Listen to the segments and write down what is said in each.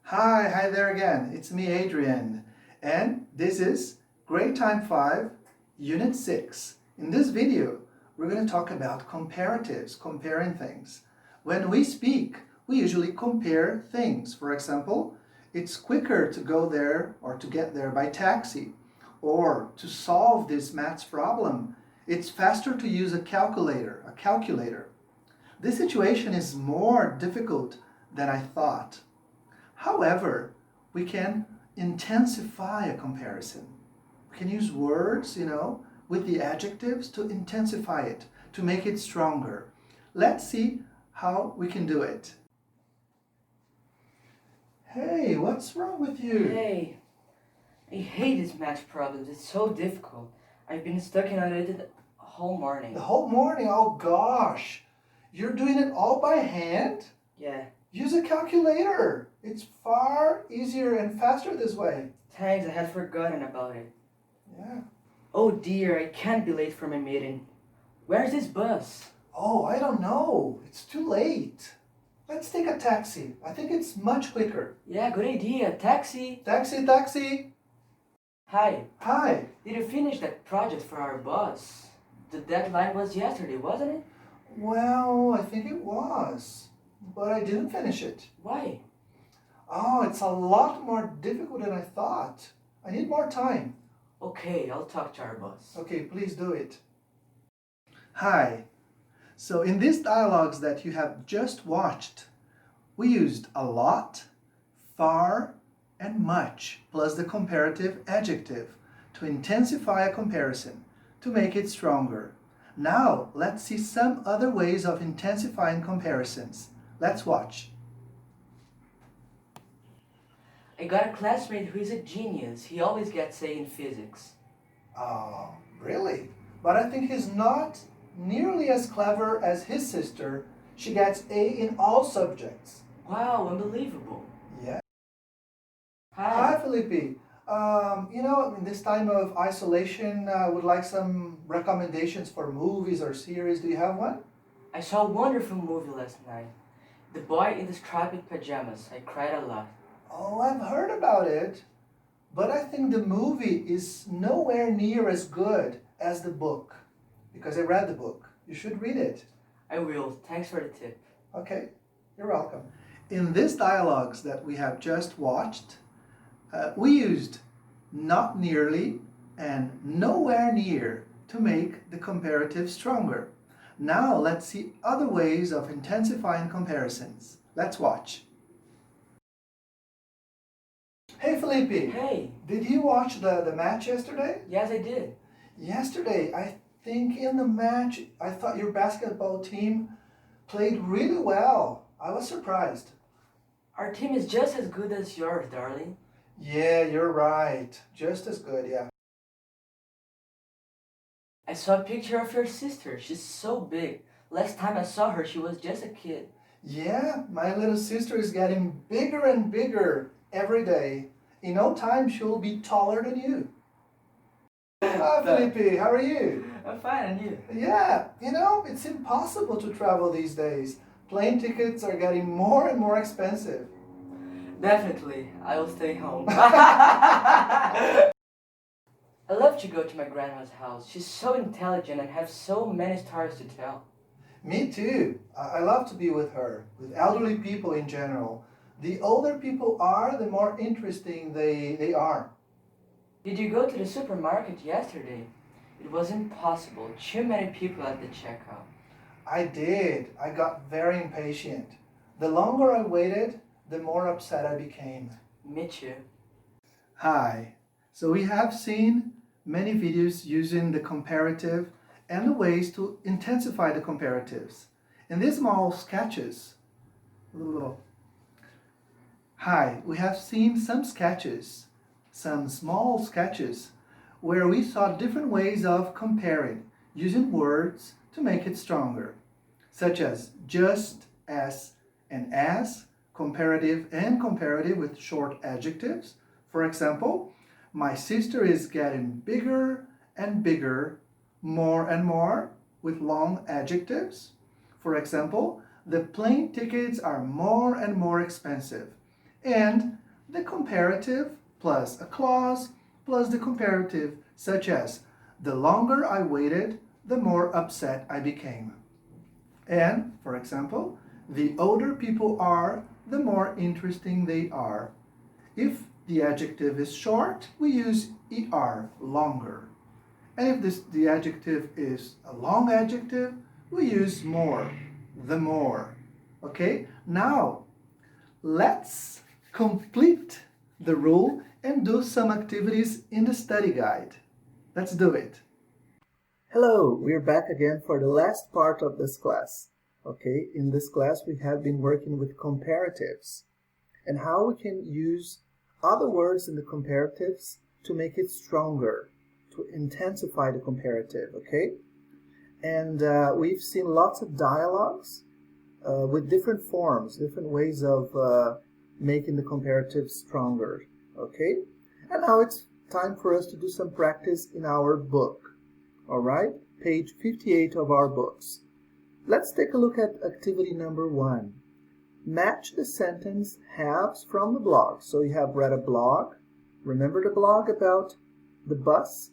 Hi there again. It's me, Adrian. And this is Grade Time 5, Unit 6. In this video, we're going to talk about comparatives, comparing things. When we speak, we usually compare things. For example, it's quicker to go there or to get there by taxi. Or to solve this maths problem, it's faster to use a calculator. This situation is more difficult than I thought. However, we can intensify a comparison. We can use words, with the adjectives to intensify it, to make it stronger. Let's see how we can do it. Hey, what's wrong with you? Hey, I hate these math problems. It's so difficult. I've been stuck in it the whole morning. The whole morning? Oh gosh. You're doing it all by hand? Yeah. Use a calculator. It's far easier and faster this way. Thanks, I had forgotten about it. Yeah. Oh dear, I can't be late for my meeting. Where's this bus? Oh, I don't know. It's too late. Let's take a taxi. I think it's much quicker. Yeah, good idea. Taxi. Taxi. Hi. Hi. Did you finish that project for our boss? The deadline was yesterday, wasn't it? Well, I think it was, but I didn't finish it. Why? Oh, it's a lot more difficult than I thought. I need more time. Okay, I'll talk to our boss. Okay, please do it. Hi. So in these dialogues that you have just watched, we used a lot, far, and much, plus the comparative adjective to intensify a comparison, to make it stronger. Now, let's see some other ways of intensifying comparisons. Let's watch. I got a classmate who is a genius. He always gets A in physics. Oh, really? But I think he's not nearly as clever as his sister. She gets A in all subjects. Wow, unbelievable. Yeah. Hi. Hi, Felipe. In this time of isolation, I would like some recommendations for movies or series. Do you have one? I saw a wonderful movie last night. The Boy in the Striped Pajamas. I cried a lot. Oh, I've heard about it. But I think the movie is nowhere near as good as the book. Because I read the book. You should read it. I will. Thanks for the tip. Okay, you're welcome. In these dialogues that we have just watched, we used not nearly and nowhere near to make the comparative stronger. Now let's see other ways of intensifying comparisons. Let's watch. Hey Felipe. Hey. Did you watch the match yesterday? Yes, I did. Yesterday, I think in the match, I thought your basketball team played really well. I was surprised. Our team is just as good as yours, darling. Yeah, you're right. Just as good, yeah. I saw a picture of your sister. She's so big. Last time I saw her, she was just a kid. Yeah, my little sister is getting bigger and bigger every day. In no time, she'll be taller than you. Hi, Felipe, how are you? I'm fine, and you? Yeah, it's impossible to travel these days. Plane tickets are getting more and more expensive. Definitely. I will stay home. I love to go to my grandma's house. She's so intelligent and has so many stories to tell. Me too. I love to be with her, with elderly people in general. The older people are, the more interesting they are. Did you go to the supermarket yesterday? It was impossible. Too many people at the checkout. I did. I got very impatient. The longer I waited, the more upset I became. Me too. Hi. So we have seen many videos using the comparative and the ways to intensify the comparatives. In these small sketches, we have seen some small sketches, where we saw different ways of comparing, using words to make it stronger, such as just, as, and as, comparative and comparative with short adjectives. For example, my sister is getting bigger and bigger, more and more, with long adjectives. For example, the plane tickets are more and more expensive. and the comparative plus a clause plus the comparative, such as the longer I waited, the more upset I became. And, for example, the older people are, the more interesting they are. If the adjective is short, we use er, longer. And if the adjective is a long adjective, we use more, the more. Okay? Now, let's complete the rule and do some activities in the study guide. Let's do it. Hello, we're back again for the last part of this class. Okay, in this class we have been working with comparatives and how we can use other words in the comparatives to make it stronger, to intensify the comparative, okay? And we've seen lots of dialogues with different forms, different ways of making the comparative stronger, okay? And now it's time for us to do some practice in our book, all right? Page 58 of our books. Let's take a look at activity number 1. Match the sentence halves from the blog. So you have read a blog. Remember the blog about the bus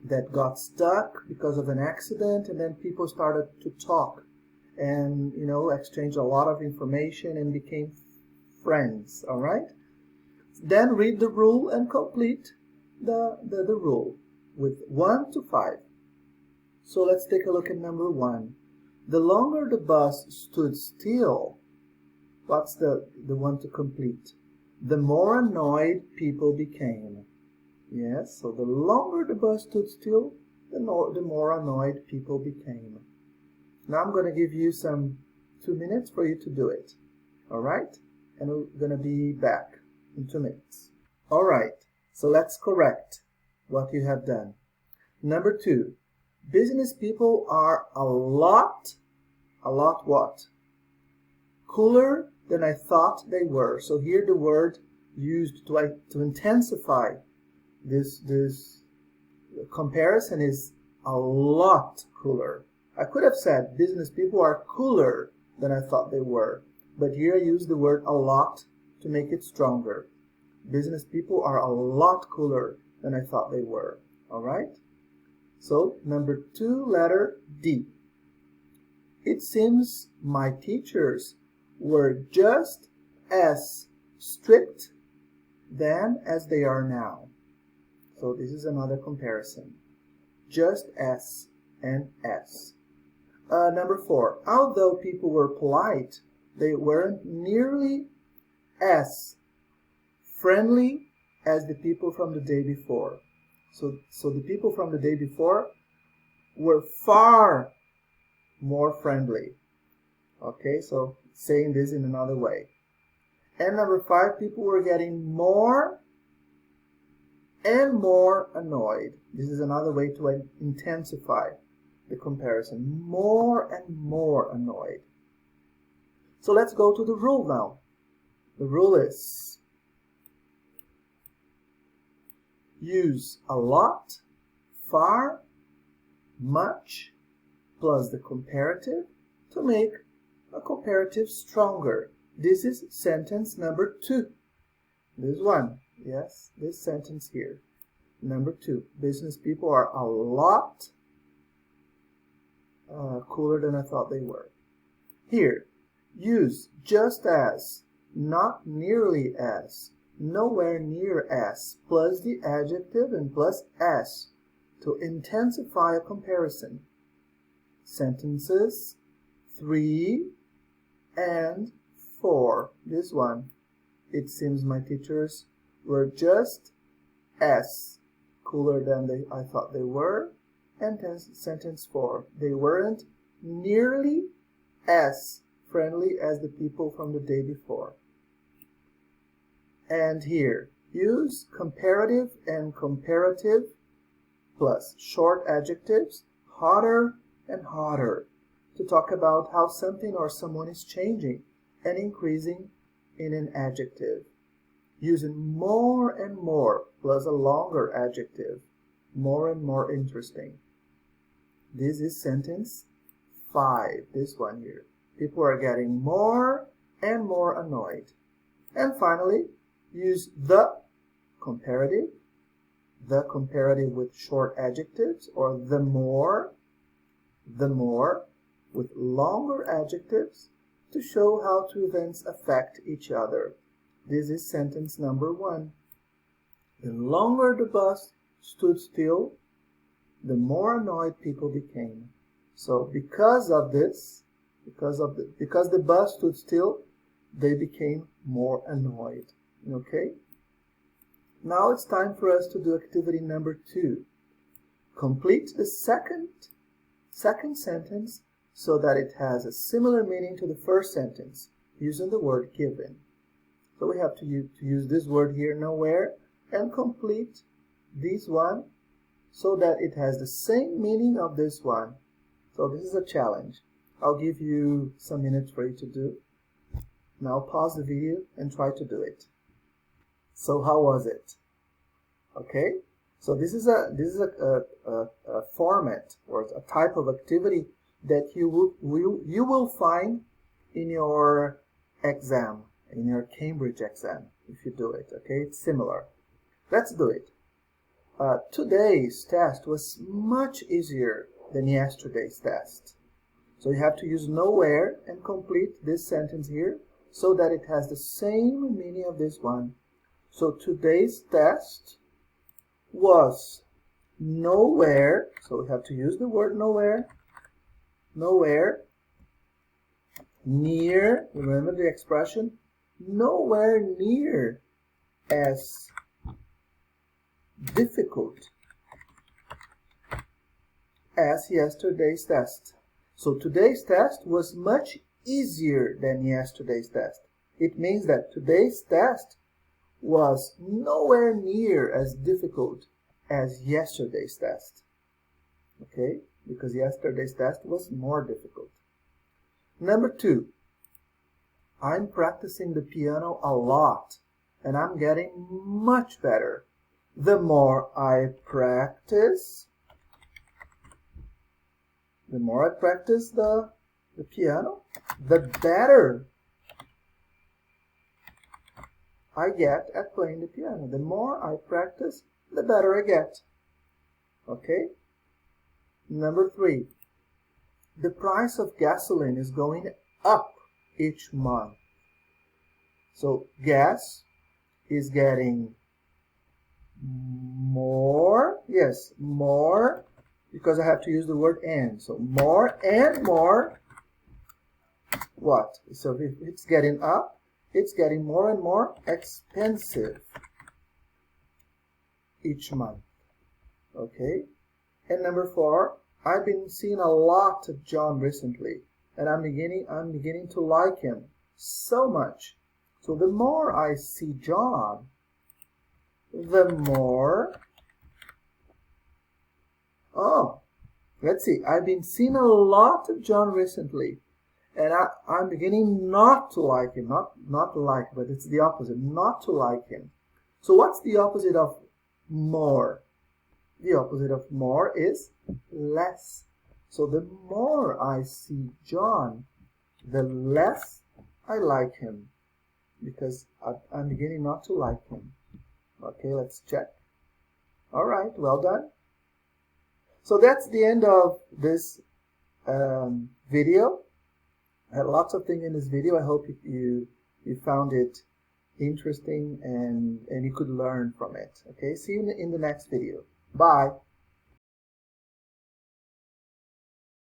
that got stuck because of an accident, and then people started to talk and, you know, exchange a lot of information and became friends, all right? Then read the rule and complete the rule with 1 to 5. So let's take a look at number 1. The longer the bus stood still, what's the one to complete? The more annoyed people became. Yes, so the longer the bus stood still, the more annoyed people became. Now I'm going to give you 2 minutes for you to do it. All right? And we're going to be back in 2 minutes. All right, so let's correct what you have done. Number 2. Business people are a lot what? Cooler than I thought they were. So here the word used to intensify this comparison is a lot cooler. I could have said business people are cooler than I thought they were. But here I use the word a lot to make it stronger. Business people are a lot cooler than I thought they were. All right? So, number 2, letter D. It seems my teachers were just as strict then as they are now. So this is another comparison. Just as and as. Number 4, although people were polite, they weren't nearly as friendly as the people from the day before. So the people from the day before were far more friendly. Okay, so saying this in another way. And number 5, people were getting more and more annoyed. This is another way to intensify the comparison. More and more annoyed. So let's go to the rule now. The rule is use a lot, far, much, plus the comparative to make a comparative stronger. This is sentence number 2. This one, yes, this sentence here. Number 2, business people are a lot cooler than I thought they were. Here, use just as, not nearly as, nowhere near as, plus the adjective and plus as to intensify a comparison. Sentences 3 and 4. This one. It seems my teachers were just as cooler than I thought they were. And sentence 4. They weren't nearly as friendly as the people from the day before. And here, use comparative and comparative plus short adjectives, hotter and hotter, to talk about how something or someone is changing and increasing in an adjective. Using more and more plus a longer adjective, more and more interesting. This is sentence 5, this one here. People are getting more and more annoyed. And finally, use the comparative with short adjectives, or the more with longer adjectives, to show how two events affect each other. This is sentence number 1. The longer the bus stood still, the more annoyed people became. So because of this, because the bus stood still, they became more annoyed. Okay? Now it's time for us to do activity number 2. Complete the second sentence so that it has a similar meaning to the first sentence, using the word given. So we have to use this word here, nowhere, and complete this one so that it has the same meaning of this one. So this is a challenge. I'll give you some minutes for you to do. Now pause the video and try to do it. So how was it? Okay? So this is a format or a type of activity that you will find in your exam, in your Cambridge exam, if you do it. Okay? It's similar. Let's do it. Today's test was much easier than yesterday's test. So you have to use nowhere and complete this sentence here so that it has the same meaning of this one. So today's test was nowhere, so we have to use the word nowhere near, remember the expression, nowhere near as difficult as yesterday's test. So today's test was much easier than yesterday's test. It means that today's test was nowhere near as difficult as yesterday's test. Okay? Because yesterday's test was more difficult. Number 2. I'm practicing the piano a lot and I'm getting much better. The more I practice the piano, the better I get at playing the piano. The more I practice, the better I get. Okay? Number 3. The price of gasoline is going up each month. So gas is getting more, yes, more, because I have to use the word and. So more and more, what? So if it's getting up, it's getting more and more expensive each month. Okay? And number 4, I've been seeing a lot of John recently, and I'm beginning to like him so much. So the more I see John, the more, let's see, I've been seeing a lot of John recently, and I'm beginning not to like him, not like, but it's the opposite, not to like him. So what's the opposite of more? The opposite of more is less. So the more I see John, the less I like him, because I'm beginning not to like him. Okay, let's check. All right, well done. So that's the end of this video. I had lots of things in this video. I hope you found it interesting and you could learn from it. Okay, see you in the next video. Bye.